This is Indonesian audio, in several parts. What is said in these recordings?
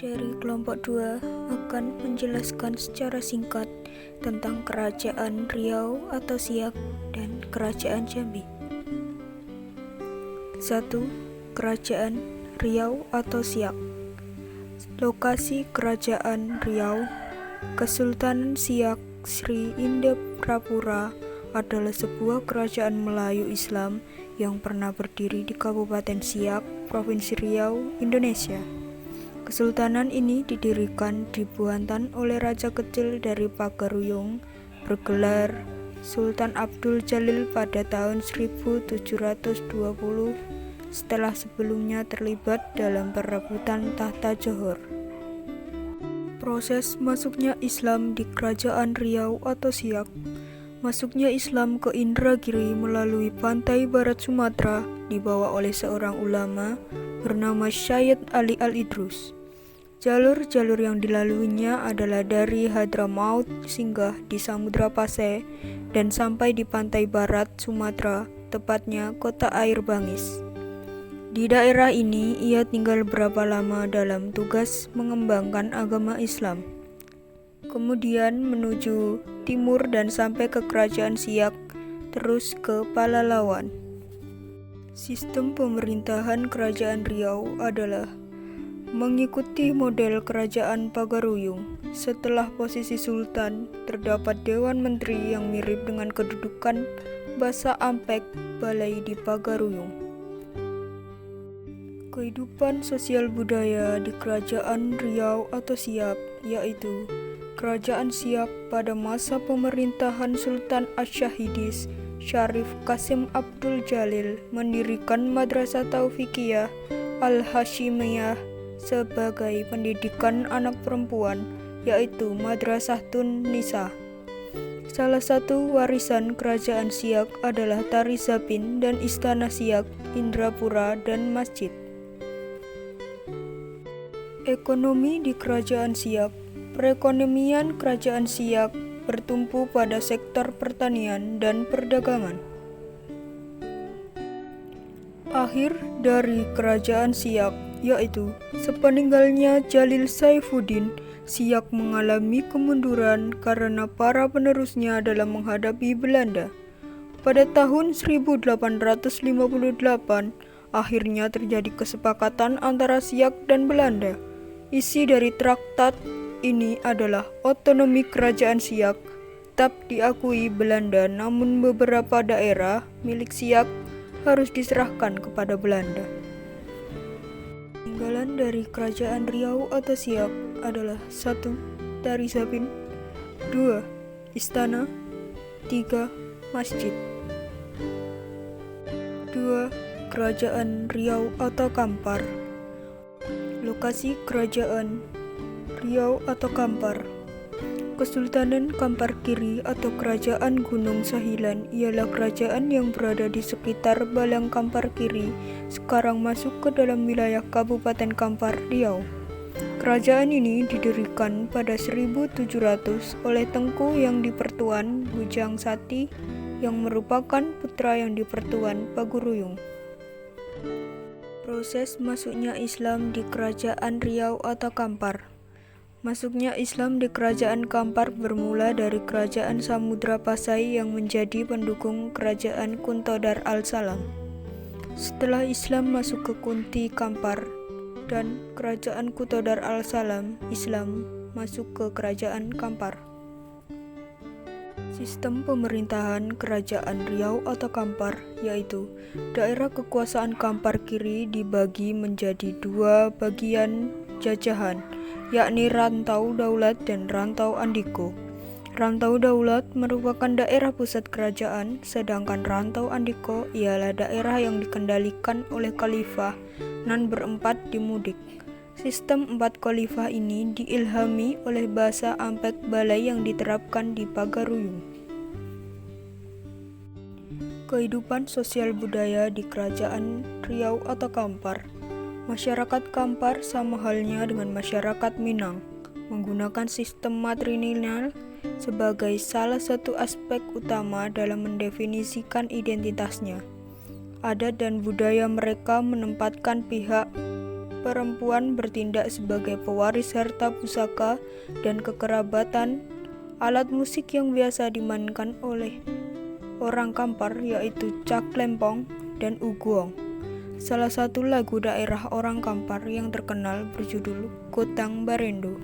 Dari kelompok 2 akan menjelaskan secara singkat tentang Kerajaan Riau atau Siak dan Kerajaan Jambi. 1. Kerajaan Riau atau Siak. Lokasi Kerajaan Riau, Kesultanan Siak Sri Indrapura adalah sebuah kerajaan Melayu Islam yang pernah berdiri di Kabupaten Siak, Provinsi Riau, Indonesia. Kesultanan ini didirikan di Buantan oleh raja kecil dari Pagaruyung bergelar Sultan Abdul Jalil pada tahun 1720 setelah sebelumnya terlibat dalam perebutan tahta Johor. Proses masuknya Islam di Kerajaan Riau atau Siak. Masuknya Islam ke Indragiri melalui pantai barat Sumatera dibawa oleh seorang ulama bernama Syed Ali Al-Idrus. Jalur-jalur yang dilaluinya adalah dari Hadramaut singgah di Samudra Pasai dan sampai di pantai barat Sumatera, tepatnya kota Air Bangis. Di daerah ini ia tinggal berapa lama dalam tugas mengembangkan agama Islam. Kemudian menuju timur dan sampai ke Kerajaan Siak, terus ke Palalawan. Sistem pemerintahan Kerajaan Riau adalah mengikuti model Kerajaan Pagaruyung. Setelah posisi Sultan, terdapat Dewan Menteri yang mirip dengan kedudukan Basa Ampek Balai di Pagaruyung. Kehidupan sosial budaya di Kerajaan Riau atau Siak, yaitu Kerajaan Siak pada masa pemerintahan Sultan Asy-Syahidis Syarif Qasim Abdul Jalil mendirikan Madrasah Taufikiyah Al-Hasyimiyah sebagai pendidikan anak perempuan, yaitu Madrasah Tun Nisa. Salah satu warisan Kerajaan Siak adalah Tari Zapin dan Istana Siak, Indrapura, dan masjid. Ekonomi di Kerajaan Siak. Perekonomian Kerajaan Siak bertumpu pada sektor pertanian dan perdagangan. Akhir dari Kerajaan Siak, yaitu sepeninggalnya Jalil Saifuddin, Siak mengalami kemunduran karena para penerusnya dalam menghadapi Belanda. Pada tahun 1858, akhirnya terjadi kesepakatan antara Siak dan Belanda. Isi dari traktat ini adalah otonomi Kerajaan Siak tetap diakui Belanda, namun beberapa daerah milik Siak harus diserahkan kepada Belanda. Peninggalan dari Kerajaan Riau atau Siak adalah 1. Tari Zapin, 2. Istana, 3. Masjid. 2. Kerajaan Riau atau Kampar. Lokasi Kerajaan Riau atau Kampar. Kesultanan Kampar Kiri atau Kerajaan Gunung Sahilan ialah kerajaan yang berada di sekitar Balang Kampar Kiri, sekarang masuk ke dalam wilayah Kabupaten Kampar, Riau. Kerajaan ini didirikan pada 1700 oleh Tengku Yang Dipertuan Bujang Sati yang merupakan putra Yang Dipertuan Paguruyung. Proses masuknya Islam di Kerajaan Riau atau Kampar. Masuknya Islam di Kerajaan Kampar bermula dari Kerajaan Samudra Pasai yang menjadi pendukung Kerajaan Kuntodar Al-Salam. Setelah Islam masuk ke Kunti Kampar dan Kerajaan Kuntodar Al-Salam, Islam masuk ke Kerajaan Kampar. Sistem pemerintahan Kerajaan Riau atau Kampar, yaitu daerah kekuasaan Kampar Kiri dibagi menjadi 2 bagian jajahan, yakni Rantau Daulat dan Rantau Andiko. Rantau Daulat merupakan daerah pusat kerajaan, sedangkan Rantau Andiko ialah daerah yang dikendalikan oleh khalifah nan berempat di Mudik. Sistem 4 khalifah ini diilhami oleh Basa Ampek Balai yang diterapkan di Pagaruyung. Kehidupan sosial budaya di Kerajaan Riau atau Kampar. Masyarakat Kampar sama halnya dengan masyarakat Minang, menggunakan sistem matrilineal sebagai salah satu aspek utama dalam mendefinisikan identitasnya. Adat dan budaya mereka menempatkan pihak perempuan bertindak sebagai pewaris harta pusaka dan kekerabatan. Alat musik yang biasa dimainkan oleh orang Kampar yaitu caklempong dan uguong. Salah satu lagu daerah orang Kampar yang terkenal berjudul Kotang Barendo.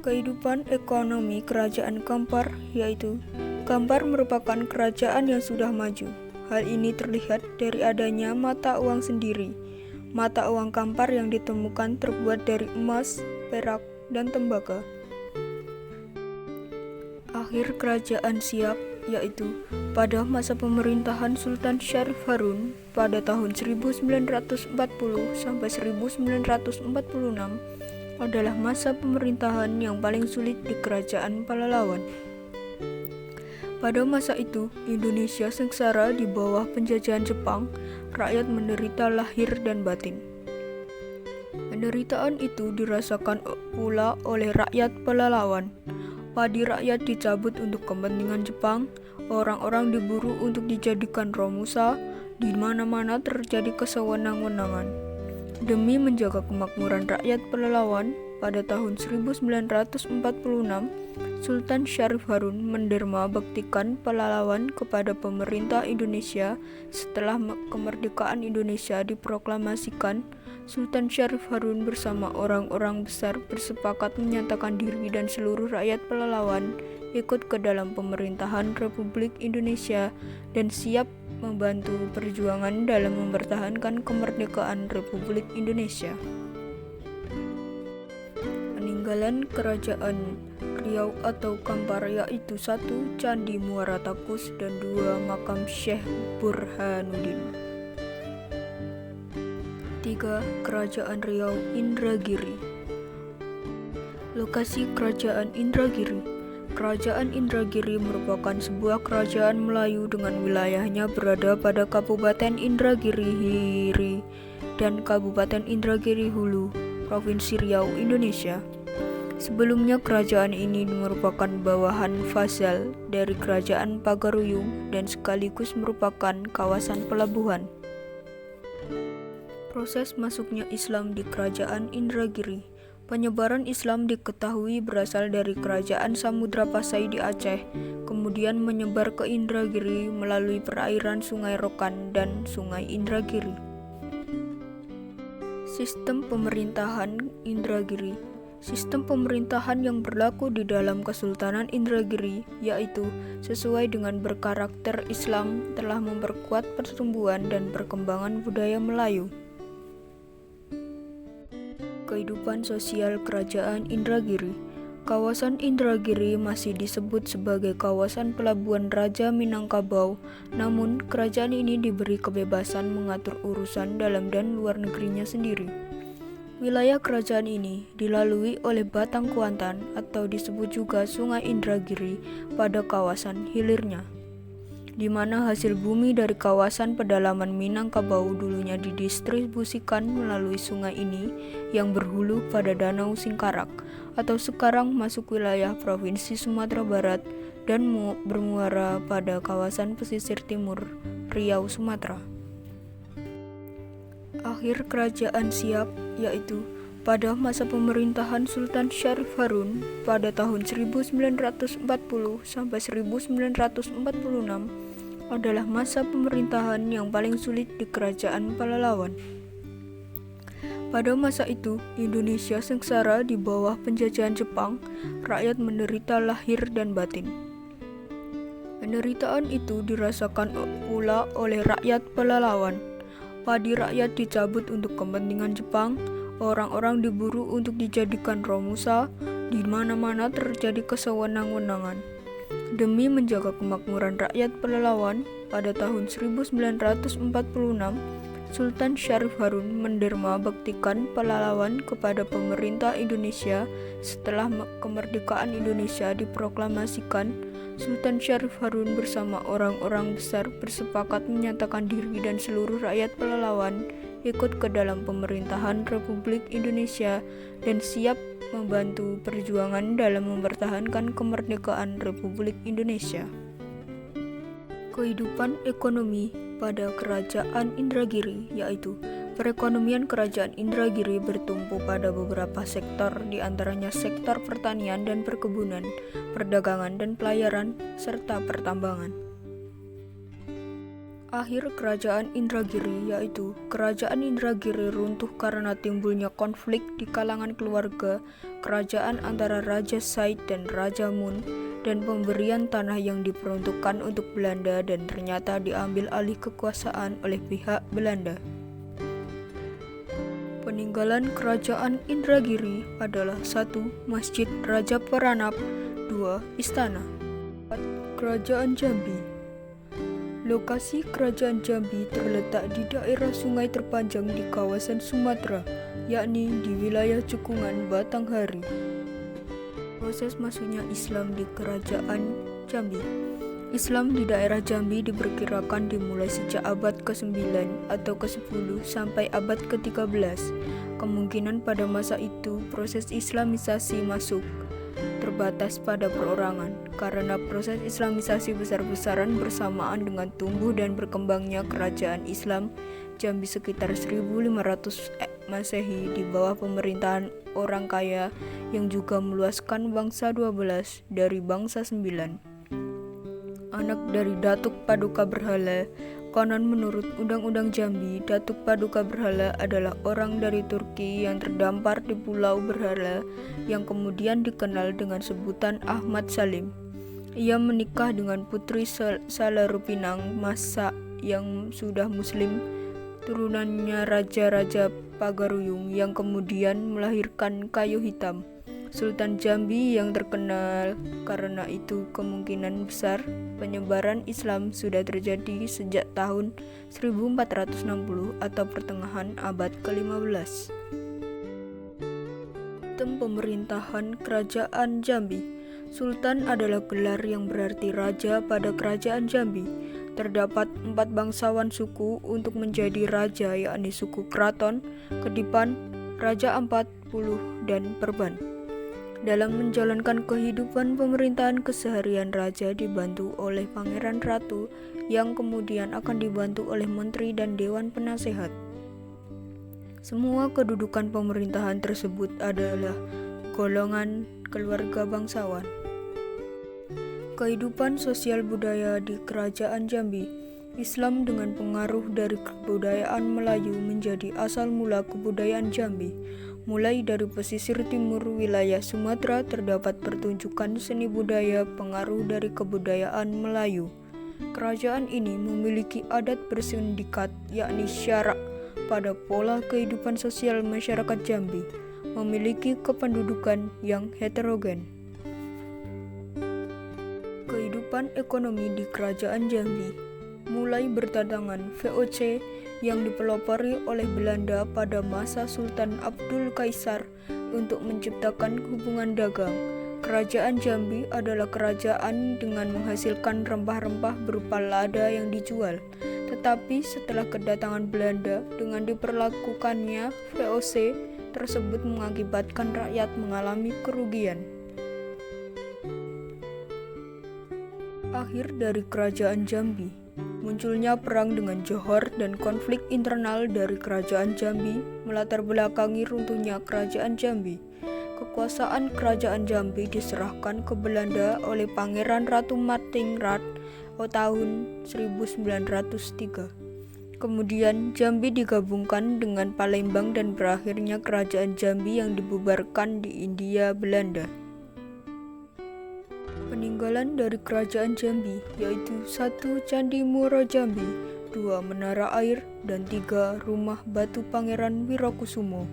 Kehidupan ekonomi kerajaan Kampar yaitu Kampar merupakan kerajaan yang sudah maju. Hal ini terlihat dari adanya mata uang sendiri. Mata uang Kampar yang ditemukan terbuat dari emas, perak, dan tembaga. Akhir kerajaan Siak yaitu pada masa pemerintahan Sultan Syarif Harun pada tahun 1940 sampai 1946 adalah masa pemerintahan yang paling sulit di kerajaan Palalawan. Pada masa itu, Indonesia sengsara di bawah penjajahan Jepang, rakyat menderita lahir dan batin. Penderitaan itu dirasakan pula oleh rakyat Palalawan. Padi rakyat dicabut untuk kepentingan Jepang, orang-orang diburu untuk dijadikan romusa, di mana-mana terjadi kesewenang-wenangan. Demi menjaga kemakmuran rakyat Palalawan, pada tahun 1946, Sultan Syarif Harun menderma baktikan Palalawan kepada pemerintah Indonesia. Setelah kemerdekaan Indonesia diproklamasikan, Sultan Syarif Harun bersama orang-orang besar bersepakat menyatakan diri dan seluruh rakyat Palalawan ikut ke dalam pemerintahan Republik Indonesia dan siap membantu perjuangan dalam mempertahankan kemerdekaan Republik Indonesia. Peninggalan Kerajaan Riau atau Kampar yaitu 1. Candi Muara Takus dan 2. Makam Syekh Burhanuddin. 3. Kerajaan Riau Indragiri. Lokasi Kerajaan Indragiri. Kerajaan Indragiri merupakan sebuah kerajaan Melayu dengan wilayahnya berada pada Kabupaten Indragiri Hiri dan Kabupaten Indragiri Hulu, Provinsi Riau, Indonesia. Sebelumnya kerajaan ini merupakan bawahan vasal dari Kerajaan Pagaruyung dan sekaligus merupakan kawasan pelabuhan. Proses masuknya Islam di Kerajaan Indragiri. Penyebaran Islam diketahui berasal dari Kerajaan Samudra Pasai di Aceh, kemudian menyebar ke Indragiri melalui perairan Sungai Rokan dan Sungai Indragiri. Sistem pemerintahan Indragiri. Sistem pemerintahan yang berlaku di dalam Kesultanan Indragiri, yaitu sesuai dengan berkarakter Islam, telah memperkuat pertumbuhan dan perkembangan budaya Melayu. Kehidupan sosial Kerajaan Indragiri. Kawasan Indragiri masih disebut sebagai kawasan pelabuhan Raja Minangkabau, namun kerajaan ini diberi kebebasan mengatur urusan dalam dan luar negerinya sendiri. Wilayah kerajaan ini dilalui oleh Batang Kuantan atau disebut juga Sungai Indragiri pada kawasan hilirnya, di mana hasil bumi dari kawasan pedalaman Minangkabau dulunya didistribusikan melalui sungai ini yang berhulu pada Danau Singkarak atau sekarang masuk wilayah Provinsi Sumatera Barat dan bermuara pada kawasan pesisir timur Riau, Sumatera. Akhir Kerajaan Siak yaitu pada masa pemerintahan Sultan Syarif Harun pada tahun 1940 sampai 1946 adalah masa pemerintahan yang paling sulit di Kerajaan Palalawan. Pada masa itu, Indonesia sengsara di bawah penjajahan Jepang, rakyat menderita lahir dan batin. Penderitaan itu dirasakan pula oleh rakyat Palalawan. Padi rakyat dicabut untuk kepentingan Jepang, orang-orang diburu untuk dijadikan romusa, di mana-mana terjadi kesewenang-wenangan. Demi menjaga kemakmuran rakyat Palalawan, pada tahun 1946, Sultan Syarif Harun menderma baktikan Palalawan kepada pemerintah Indonesia. Setelah kemerdekaan Indonesia diproklamasikan, Sultan Syarif Harun bersama orang-orang besar bersepakat menyatakan diri dan seluruh rakyat Palalawan ikut ke dalam pemerintahan Republik Indonesia dan siap membantu perjuangan dalam mempertahankan kemerdekaan Republik Indonesia. Kehidupan ekonomi pada Kerajaan Indragiri, yaitu perekonomian Kerajaan Indragiri bertumpu pada beberapa sektor, di antaranya sektor pertanian dan perkebunan, perdagangan dan pelayaran, serta pertambangan. Akhir Kerajaan Indragiri, yaitu Kerajaan Indragiri runtuh karena timbulnya konflik di kalangan keluarga kerajaan antara Raja Said dan Raja Mun, dan pemberian tanah yang diperuntukkan untuk Belanda dan ternyata diambil alih kekuasaan oleh pihak Belanda. Peninggalan Kerajaan Indragiri adalah 1. Masjid Raja Peranap, 2. Istana, 4. Kerajaan Jambi. Lokasi Kerajaan Jambi terletak di daerah sungai terpanjang di kawasan Sumatera, yakni di wilayah Cekungan, Batanghari. Proses masuknya Islam di Kerajaan Jambi. Islam di daerah Jambi diperkirakan dimulai sejak abad ke-9 atau ke-10 sampai abad ke-13. Kemungkinan pada masa itu proses Islamisasi masuk terbatas pada perorangan, karena proses Islamisasi besar-besaran bersamaan dengan tumbuh dan berkembangnya Kerajaan Islam Jambi sekitar 1500 Masehi di bawah pemerintahan orang kaya yang juga meluaskan bangsa 12 dari bangsa 9. Anak dari Datuk Paduka Berhala. Konon menurut Undang-Undang Jambi, Datuk Paduka Berhala adalah orang dari Turki yang terdampar di Pulau Berhala yang kemudian dikenal dengan sebutan Ahmad Salim. Ia menikah dengan Putri Salarupinang Masa yang sudah muslim, turunannya Raja-Raja Pagaruyung yang kemudian melahirkan Kayu Hitam, Sultan Jambi yang terkenal. Karena itu kemungkinan besar penyebaran Islam sudah terjadi sejak tahun 1460 atau pertengahan abad ke-15. Sistem pemerintahan Kerajaan Jambi. Sultan adalah gelar yang berarti raja pada Kerajaan Jambi. Terdapat 4 bangsawan suku untuk menjadi raja, yakni suku Kraton, Kedipan, Raja Ampat, Puluh, dan Perban. Dalam menjalankan kehidupan pemerintahan keseharian raja dibantu oleh pangeran ratu yang kemudian akan dibantu oleh menteri dan dewan penasehat. Semua kedudukan pemerintahan tersebut adalah golongan keluarga bangsawan. Kehidupan sosial budaya di Kerajaan Jambi. Islam dengan pengaruh dari kebudayaan Melayu menjadi asal mula kebudayaan Jambi. Mulai dari pesisir timur wilayah Sumatera terdapat pertunjukan seni budaya pengaruh dari kebudayaan Melayu. Kerajaan ini memiliki adat bersindikat, yakni syarak, pada pola kehidupan sosial masyarakat Jambi, memiliki kependudukan yang heterogen. Kehidupan ekonomi di Kerajaan Jambi mulai berdatangan VOC yang dipelopori oleh Belanda pada masa Sultan Abdul Kaisar untuk menciptakan hubungan dagang. Kerajaan Jambi adalah kerajaan dengan menghasilkan rempah-rempah berupa lada yang dijual. Tetapi setelah kedatangan Belanda dengan diperlakukannya VOC tersebut mengakibatkan rakyat mengalami kerugian. Akhir dari Kerajaan Jambi. Munculnya perang dengan Johor dan konflik internal dari Kerajaan Jambi melatar belakangi runtuhnya Kerajaan Jambi. Kekuasaan Kerajaan Jambi diserahkan ke Belanda oleh Pangeran Ratu Martingrad tahun 1903. Kemudian Jambi digabungkan dengan Palembang dan berakhirnya Kerajaan Jambi yang dibubarkan di Hindia Belanda. Peninggalan dari Kerajaan Jambi yaitu 1. Candi Muaro Jambi, 2. Menara Air, dan 3. Rumah Batu Pangeran Wirokusumo.